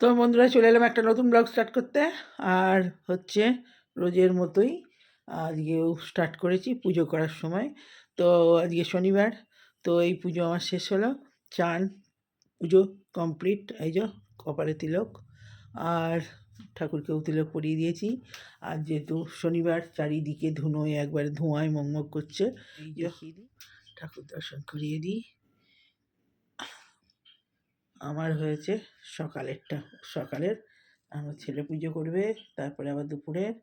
তো বন্ধুরা চলে এলাম একটা নতুন ব্লগ স্টার্ট করতে। আর হচ্ছে রোজের মতোই আজকেও স্টার্ট করেছি পুজো করার সময়। তো আজকে শনিবার, তো এই পুজো আমার শেষ হলো। চান পুজো কমপ্লিট, এই যে কপালে তিলক, আর ঠাকুরকেও তিলক পরিয়ে দিয়েছি। আর যেহেতু শনিবার চারিদিকে ধুনোয় একবারে ধোঁয়ায় মগমগ করছে, এই যে ঠাকুর দর্শন করিয়ে দিই। আমার হয়েছে সকালের আমার ছেলে পুজো করবে, তারপরে আবার দুপুরের।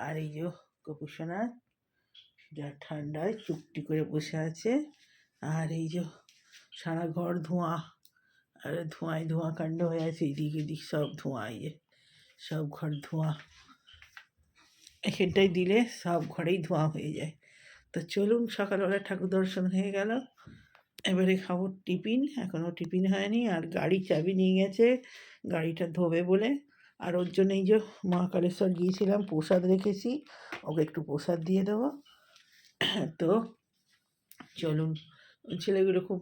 আর এই যে কপুসোনা যা ঠান্ডায় চুপটি করে বসে আছে। আর এই যে সারা ঘর ধোঁয়া, আর ধোঁয়ায় ধোঁয়া কাণ্ড হয়ে আছে, এদিক এদিক সব ধোঁয়া, এই যে সব ঘর ধোঁয়া। এখানটায় দিলে সব ঘরেই ধোঁয়া হয়ে যায়। তো চলুন, সকালবেলা ঠাকুর দর্শন হয়ে গেল, এবারে খাবো টিফিন। এখনও টিফিন হয়নি। আর গাড়ি চাবি নিয়ে গেছে, গাড়িটা ধোবে বলে। আর ওর জন্য এই যে মহাকালেশ্বর গিয়েছিলাম, প্রসাদ রেখেছি, ওকে একটু প্রসাদ দিয়ে দেবো। তো চলুন, ছেলেগুলো খুব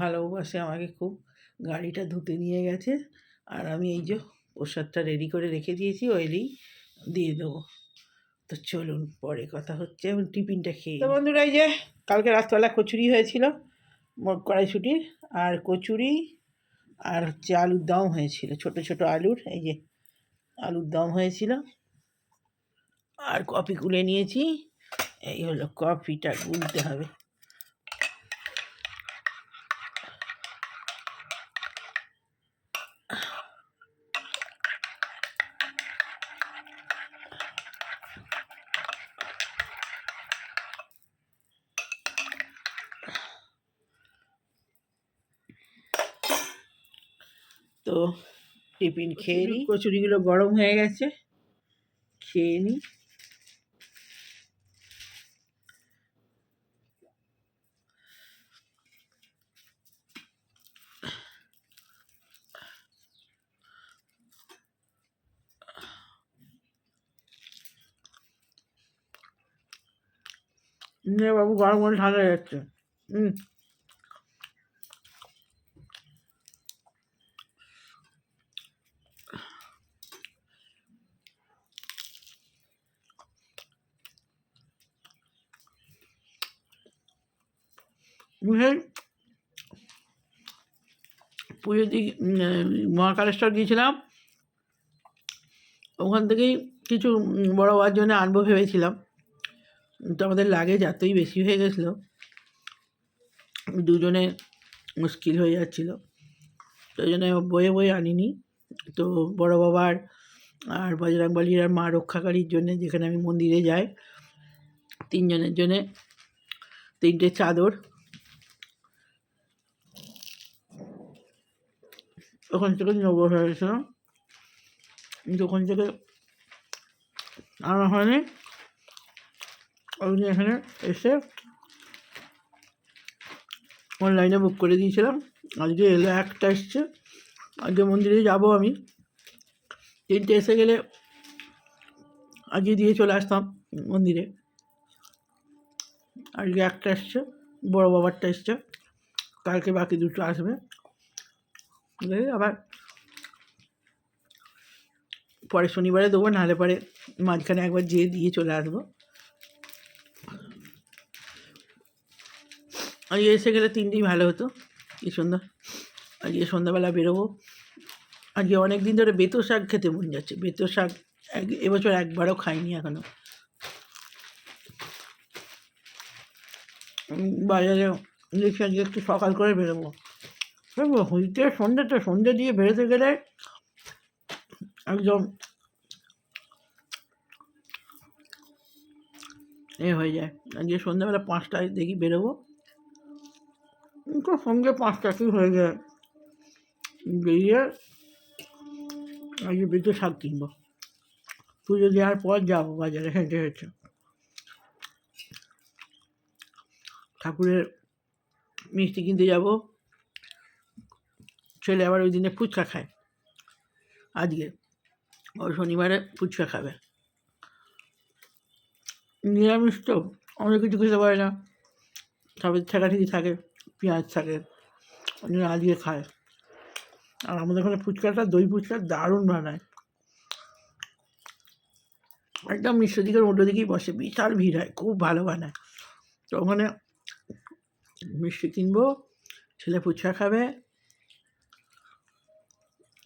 ভালোবাসে আমাকে খুব। গাড়িটা ধুতে নিয়ে গেছে, আর আমি এই যে প্রসাদটা রেডি করে রেখে দিয়েছি, ওইলেই দিয়ে দেবো। তো চলুন, পরে কথা হচ্ছে। এবং টিফিনটা খেয়ে, তো বন্ধুরা এই যে কালকে রাতবেলা কচুরি হয়েছিল, কড়াইশুটির আর কচুরি, আর হচ্ছে আলুর দম হয়েছিল, ছোট ছোট আলুর, এই যে আলুর দম হয়েছিল। আর কফি গুলে নিয়েছি, এই হলো কফিটা গুলতে হবে। তো টিফিন খেয়ে নিই, কচুরিগুলো গরম হয়ে গেছে, খেয়ে নিই। বাবু গরম গরম ঠান্ডা হয়ে যাচ্ছে। পুজো দিয়ে মহাকালেশ্বর গিয়েছিলাম, ওখান থেকেই কিছু বড় হওয়ার জন্য আনবো ভেবেছিলাম, তো আমাদের লাগেজ এতই বেশি হয়ে গেছিলো, দুজনে মুশকিল হয়ে যাচ্ছিলো, তো ওই জন্য বয়ে বয়ে আনিনি। তো বড় বাবার আর বজরংবলীর আর মা রক্ষাকারীর জন্য, যেখানে আমি মন্দিরে যাই, তিনজনের জন্যে 3টে চাদর ওখান থেকে নেবো হয়েছিলাম, ওখান থেকে আনা হয়নি। ওই এখানে এসে অনলাইনে বুক করে দিয়েছিলাম, আজকে এলো, একটা এসছে। আজকে মন্দিরে যাব আমি, 3টে এসে গেলে আজকে দিয়ে চলে আসতাম মন্দিরে। আজকে একটা এসছে, বড় বাবারটা এসছে, কালকে বাকি 2টো আসবে। আবার পরে শনিবারে দেবো, নাহলে পরে মাঝখানে একবার যেয়ে দিয়ে চলে আসবো। আজকে এসে গেলে 3টেই ভালো হতো, কি সুন্দর। আজকে সন্ধ্যাবেলা বেরোবো। আজকে অনেক দিন ধরে বেতো শাক খেতে মন যাচ্ছে, বেতো শাক এবছর একবারও খাইনি এখনো। বাজারে দেখি আজকে একটু সকাল করে বেরোবো। হইতে সন্ধ্যে দিয়ে বেরোতে গেলে একদম হয়ে যায়। আজকে সন্ধ্যাবেলা 5টায় দেখি বেরোবো, তো সন্ধ্যে 5টাতেই হয়ে যায়। বেরিয়ে আজকে বেতো শাক কিনবো, পুজো দেওয়ার পর যাবো বাজারে হেঁটে হেঁটে। ঠাকুরের মিষ্টি কিনতে যাব। ছেলে আবার ওই দিনে ফুচকা খায়, আজকে ও শনিবারে ফুচকা খাবে। নিরামিষ তো অনেক কিছু খেতে পারে না, তবে ঠেকাঠেকি থাকে, পেঁয়াজ থাকে, ওই জন্য আজকে খায়। আর আমাদের ওখানে ফুচকাটা দই ফুচকা দারুণ বানায়, একদম মিশ্র দিকের উল্টো দিকেই বসে, বিশাল ভিড় হয়, খুব ভালো বানায়। তো ওখানে মিষ্টি কিনবো, ছেলে ফুচকা খাবে,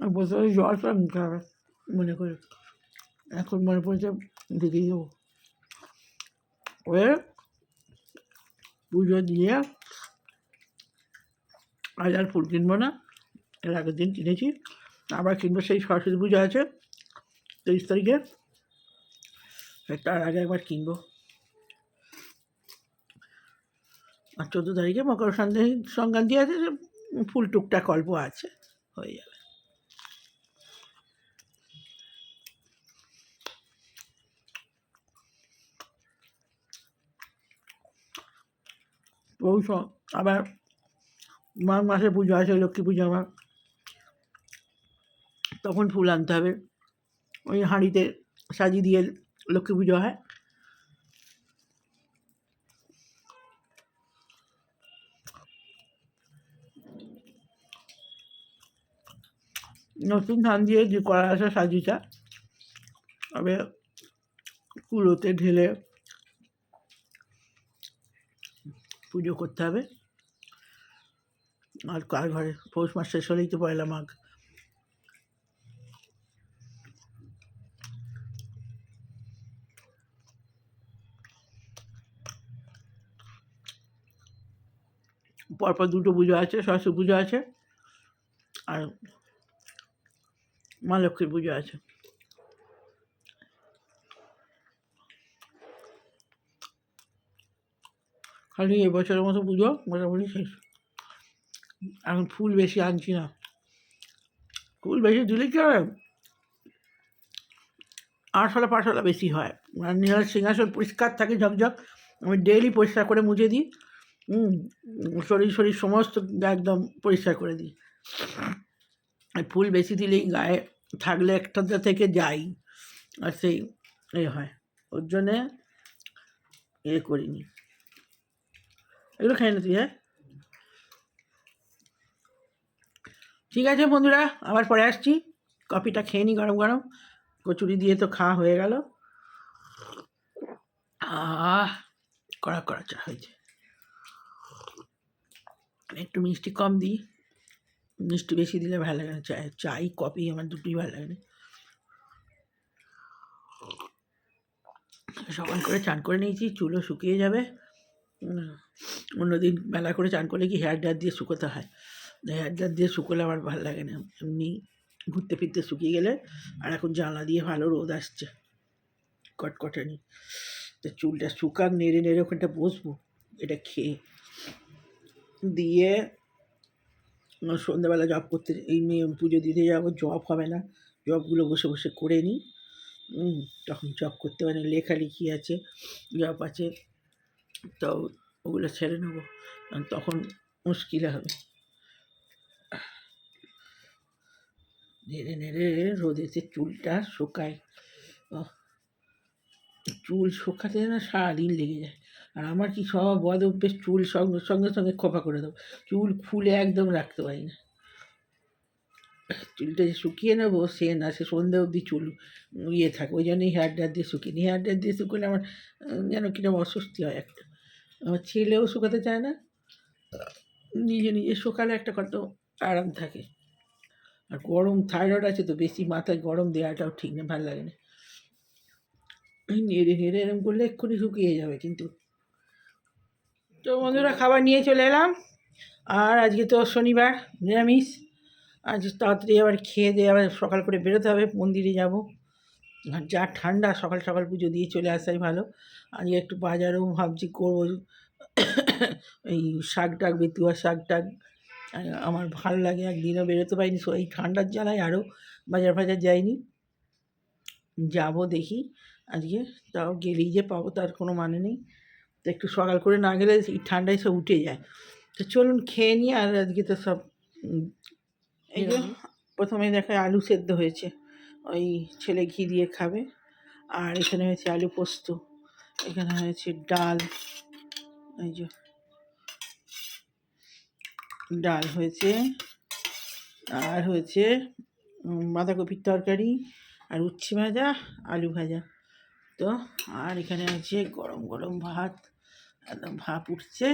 আর বসে বসে জল সব নিতে হবে মনে করে। এখন মনে পড়েছে দিদি দেবো ওয়ে পুজো দিয়ে আজ আর ফুল কিনবো না, এর আগের দিন কিনেছি, আবার কিনবো। সেই সরস্বতী পুজো আছে 23 তারিখে, তার আগে একবার কিনবো। আর 14 তারিখে মকর সংক্রান্তি আছে, ফুল টুকটাক অল্প আছে, হয়ে যাবে। পৌষ আবার মাঘ মাসে পুজো আছে, লক্ষ্মী পুজো, আবার তখন ফুল আনতে হবে, ওই হাঁড়িতে সাজিয়ে দিয়ে লক্ষ্মী পুজো হয়। নতুন ধান দিয়ে যে করা আছে সাজিটা, তবে কুলোতে ঢেলে পুজো করতে হবে। আর কার ঘরে পৌষ মাস শেষ হলেই তো পয়লা মাঘ। পরপর দুটো পুজো আছে, সরস্বতী পুজো আছে আর মা লক্ষ্মীর পুজো আছে। খালি এবছরের মতো পুজো মোটামুটি শেষ। এখন ফুল বেশি আনছি না, ফুল বেশি দিলে কী হবে, আরশোলা পারশোলা বেশি হয়। আর নীলার সিংহাসন পরিষ্কার থাকে ঝকঝক, আমি ডেইলি পরিষ্কার করে মুছে দিই। শরীর শরীর সমস্ত একদম পরিষ্কার করে দিই। ফুল বেশি দিলেই গায়ে থাকলে একটাতে থেকে যাই, আর সেই হয়, ওর জন্যে করিনি। এগুলো খাই না তুই? হ্যাঁ ঠিক আছে বন্ধুরা, আবার পরে আসছি, কফিটা খেয়ে নিই গরম গরম, কচুরি দিয়ে তো খাওয়া হয়ে গেল। কড়া কড়া চা হয়েছে, একটু মিষ্টি কম দিই, মিষ্টি বেশি দিলে ভালো লাগে না চায়ে, চাই কফি আমার দুটোই ভালো লাগে না। সকাল করে চান করে নিয়েছি, চুলও শুকিয়ে যাবে। অন্যদিন বেলা করে চান করলে কি হেয়ার ড্রায়ার দিয়ে শুকোতে হয়, হেয়ার ড্রায়ার দিয়ে শুকোলে আমার ভালো লাগে না, এমনি ঘুরতে ফিরতে শুকিয়ে গেলে। আর এখন জানলা দিয়ে ভালো রোদ আসছে, কটকটানি, তো চুলটা শুকাক, নেড়ে নেড়ে ওখানটা বসবো, এটা খেয়ে দিয়ে সন্ধ্যাবেলা জব করতে, এই মেয়ে পুজো দিতে যাবো, জব হবে না, জবগুলো বসে বসে করে নিই, তখন জব করতে পারি, লেখালেখি আছে, জব আছে, তো ওগুলো ছেড়ে নেবো, তখন মুশকিল হবে। নেড়ে নেড়ে রোদেতে চুলটা শুকায়, চুল শুকাতে না সারাদিন লেগে যায়। আর আমার কি সব বদ অভ্যেস, চুল সঙ্গে সঙ্গে সঙ্গে খোপা করে দেবো, চুল খুলে একদম রাখতে পারি না। চুলটা যে শুকিয়ে নেবো সে না, সে সন্ধে অবধি চুল থাকে, ওই জন্যই হেয়ার ড্রায়ার দিয়ে শুকিয়ে নিই। হেয়ার ড্রায়ার দিয়ে শুকোলে আমার যেন কিরকম অস্বস্তি হয় একটা। আমার ছেলেও শুকাতে চায় না, নিজে নিজে শুকালে একটা কত আরাম থাকে। আর গরম থাইরয়েড আছে তো, বেশি মাথায় গরম দেওয়াটাও ঠিক না, ভালো লাগে না। নেড়ে নেড়ে এরকম করলে এক্ষুনি শুকিয়ে যাবে কিন্তু। তো বন্ধুরা খাবার নিয়ে চলে এলাম, আর আজকে তো শনিবার, নিরামিষ। আজ তাড়াতাড়ি আবার খেয়ে দিয়ে আবার সকাল করে বেরোতে হবে, মন্দিরে যাব। আর যা ঠান্ডা, সকাল সকাল পুজো দিয়ে চলে আসাই ভালো। আজকে একটু বাজারেও ভাবছি করবো, এই শাক টাক, বেতুয়া শাক টাক আমার ভালো লাগে, একদিনও বেরোতে পারিনি, এই ঠান্ডার জ্বালায় আরও বাজার ফাজার যাইনি, যাব দেখি আজকে, তাও গেলেই যে পাবো তার কোনো মানে নেই। তো একটু সকাল করে না গেলে এই ঠান্ডায় সব উঠে যায়। তো চলুন খেয়ে নিই। আর আজকে তো সব এই যে প্রথমে দেখায় আলু সেদ্ধ হয়েছে, ওই ছেলে ঘি দিয়ে খাবে। আর এখানে হয়েছে আলু পোস্ত, এখানে হয়েছে ডাল, এই যে ডাল হয়েছে, আর হয়েছে বাঁধাকপির তরকারি, আর উচ্ছে ভাজা, আলু ভাজা। তো আর এখানে আছে গরম গরম ভাত, একদম ভাপ উঠছে।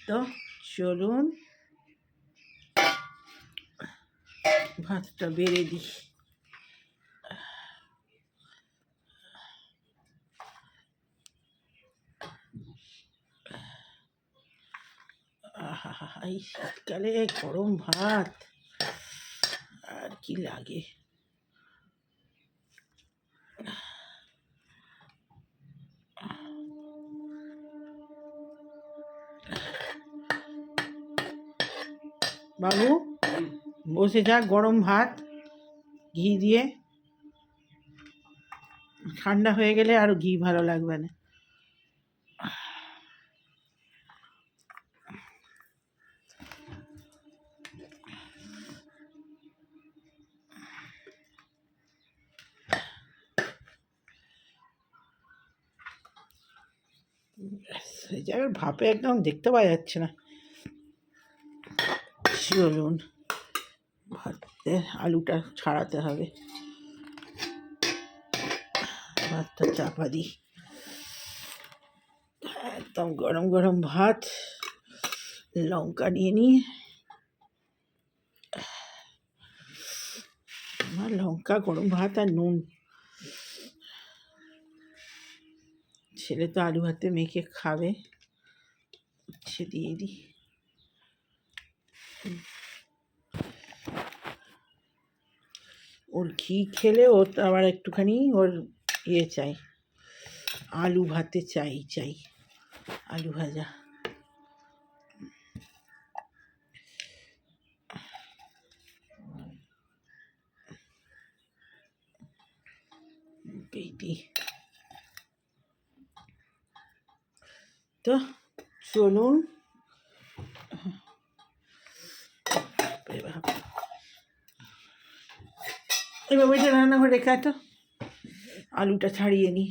তো চলুন ভাতটা বেড়ে দিই। আহা, এই শীতকালে গরম ভাত আর কি লাগে। বাবু বসে যা, গরম ভাত ঘি দিয়ে, ঠান্ডা হয়ে গেলে আরো ঘি ভালো লাগবে না। সেই জায়গায় ভাপে একদম দেখতে পাওয়া যাচ্ছে না। চলুন ভাতে আলুটা ছাড়াতে হবে, ভাতটা চাপা দিই। একদম গরম গরম ভাত, লঙ্কা নিয়ে নিই। আমার লঙ্কা, গরম ভাত আর নুন। ছেলে তো আলু ভাতে মেখে খাবে, সে দিয়ে দিই। ওর ঘি খেলে ওর আবার একটুখানি ওর চাই, আলু ভাতে চাই আলু ভাজা। তো চলুন এবার এটা রান্নাঘরে রেখে তো আলুটা ছাড়িয়ে নিই।